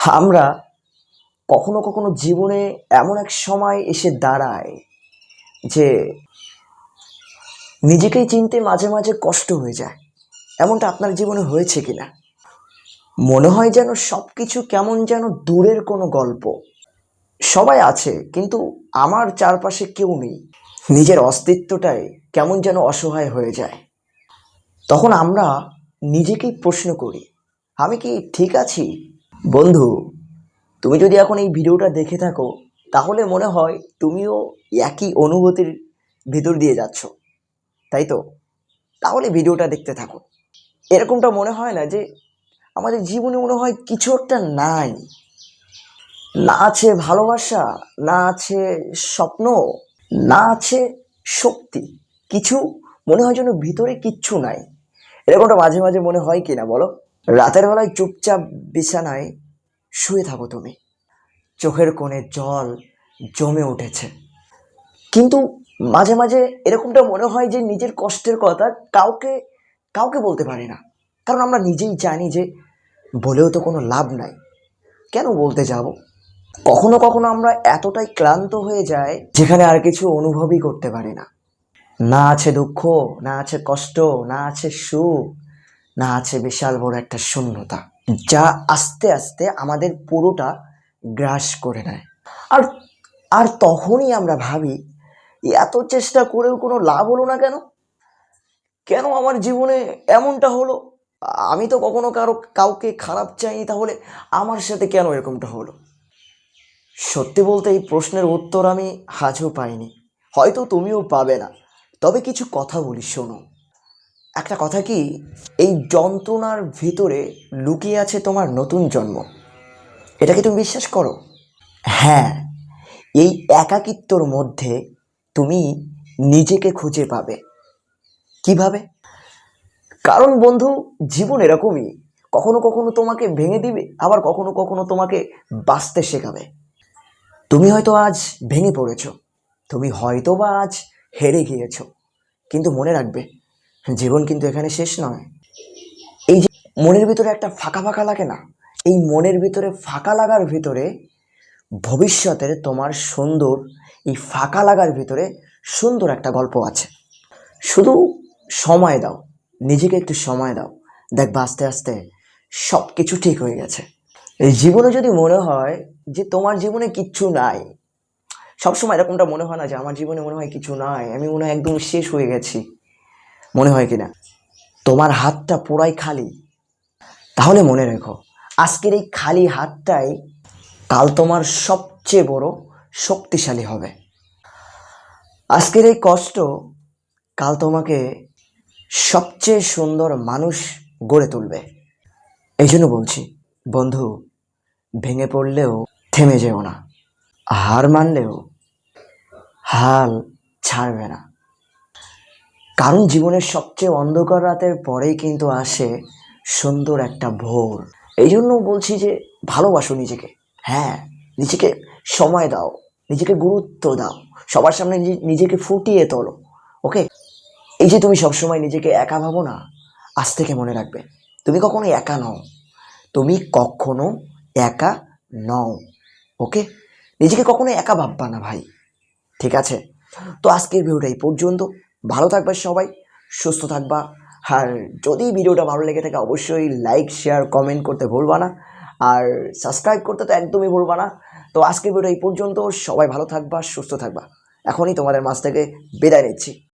আমরা কখনো কখনো জীবনে এমন এক সময় এসে দাঁড়ায় যে নিজেকেই চিনতে মাঝে মাঝে কষ্ট হয়ে যায়। এমনটা আপনার জীবনে হয়েছে কিনা? মনে হয় যেন সবকিছু কেমন যেন দূরের কোনো গল্প। সবাই আছে কিন্তু আমার চারপাশে কেউ নেই। নিজের অস্তিত্বটাই কেমন যেন অসহায় হয়ে যায়। তখন আমরা নিজেকেই প্রশ্ন করি, আমি কি ঠিক আছি? বন্ধু, তুমি যদি এখন এই ভিডিওটা দেখে থাকো, তাহলে মনে হয় তুমিও একই অনুভূতির ভিতর দিয়ে যাচ্ছ, তাই তো? তাহলে ভিডিওটা দেখতে থাকো। এরকমটা মনে হয় না যে আমাদের জীবনে মনে হয় কিছু একটা নাই? না আছে ভালোবাসা, না আছে স্বপ্ন, না আছে শক্তি। কিছু মনে হয় যেন ভিতরে কিচ্ছু নাই। এরকমটা মাঝে মাঝে মনে হয় কিনা বলো? রাতের বেলায় চুপচাপ বিছানায় শুয়ে থাকো তুমি, চোখের কোণে জল জমে উঠেছে, কিন্তু মাঝে মাঝে এরকমটা মনে হয় যে নিজের কষ্টের কথা কাউকে কাউকে বলতে পারি না। কারণ আমরা নিজেই জানি যে বলেও তো কোনো লাভ নাই, কেন বলতে যাব? কখনো কখনো আমরা এতটাই ক্লান্ত হয়ে যাই যেখানে আর কিছু অনুভবই করতে পারি না। না আছে দুঃখ, না আছে কষ্ট, না আছে সুখ, না আছে বিশাল বড় একটা শূন্যতা, যা আস্তে আস্তে আমাদের পুরোটা গ্রাস করে নেয়। আর আর তখনই আমরা ভাবি, এত চেষ্টা করেও কোনো লাভ হলো না কেন? কেন আমার জীবনে এমনটা হলো? আমি তো কখনো কাউকে খারাপ চাইনি, তাহলে আমার সাথে কেন এরকমটা হলো? সত্যি বলতে এই প্রশ্নের উত্তর আমি আজও পাইনি, হয়তো তুমিও পাবে না। তবে কিছু কথা বলি, শোনো। একটা কথা কি, এই যন্ত্রণার ভিতরে লুকিয়ে আছে তোমার নতুন জন্ম। এটা কি তুমি বিশ্বাস করো? হ্যাঁ, এই একাকিত্বর মধ্যে তুমি নিজেকে খুঁজে পাবে। কিভাবে? কারণ বন্ধু, জীবন এরকমই। কখনো কখনো তোমাকে ভেঙে দিবে, আবার কখনো কখনো তোমাকে বাঁচতে শেখাবে। তুমি হয়তো আজ ভেঙে পড়েছো, তুমি হয়তো বা আজ হেরে গিয়েছো, কিন্তু মনে রাখবে, জীবন কিন্তু এখানে শেষ নয়। এই যে মনের ভিতরে একটা ফাঁকা ফাঁকা লাগে না, এই মনের ভিতরে ফাঁকা লাগার ভিতরে ভবিষ্যতের তোমার সুন্দর, এই ফাঁকা লাগার ভিতরে সুন্দর একটা গল্প আছে। শুধু সময় দাও, নিজেকে একটু সময় দাও, দেখবা আস্তে আস্তে সব কিছু ঠিক হয়ে গেছে। এই জীবনে যদি মনে হয় যে তোমার জীবনে কিচ্ছু নাই, সবসময় এরকমটা মনে হয় না যে আমার জীবনে মনে হয় কিছু নাই, আমি মনে হয় একদম শেষ হয়ে গেছি, মনে হয় কিনা? তোমার হাতটা পুরাই খালি, তাহলে মনে রেখো, আজকের এই খালি হাতটাই কাল তোমার সবচেয়ে বড় শক্তিশালী হবে। আজকের এই কষ্ট কাল তোমাকে সবচেয়ে সুন্দর মানুষ গড়ে তুলবে। এই জন্য বলছি, বন্ধু, ভেঙে পড়লেও থেমে যেও না, হার মানলেও হাল ছাড়বে না। কারণ জীবনের সবচেয়ে অন্ধকার রাতের পরেই কিন্তু আসে সুন্দর একটা ভোর। এই জন্য বলছি যে ভালোবাসো নিজেকে। হ্যাঁ, নিজেকে সময় দাও, নিজেকে গুরুত্ব দাও, সবার সামনে নিজেকে ফুটিয়ে তোলো। ওকে? এই যে তুমি সবসময় নিজেকে একা ভাবো না, আজ থেকে মনে রাখবে, তুমি কখনো একা নও। তুমি কখনো একা নও। ওকে? নিজেকে কখনো একা ভাববা না ভাই, ঠিক আছে? তো আজকের ভিডিওটা এই পর্যন্ত। ভালো থাকবে সবাই, সুস্থ থাকবা। আর যদি ভিডিওটা ভালো লেগে থাকে, অবশ্যই লাইক শেয়ার কমেন্ট করতে ভুলবা না, আর সাবস্ক্রাইব করতে তো একদমই ভুলবা না। তো আজকের ভিডিওটা এই পর্যন্ত। সবাই ভালো থাকবা, সুস্থ থাকবা। এখনই তোমাদের মাঝ থেকে বিদায় নিচ্ছি।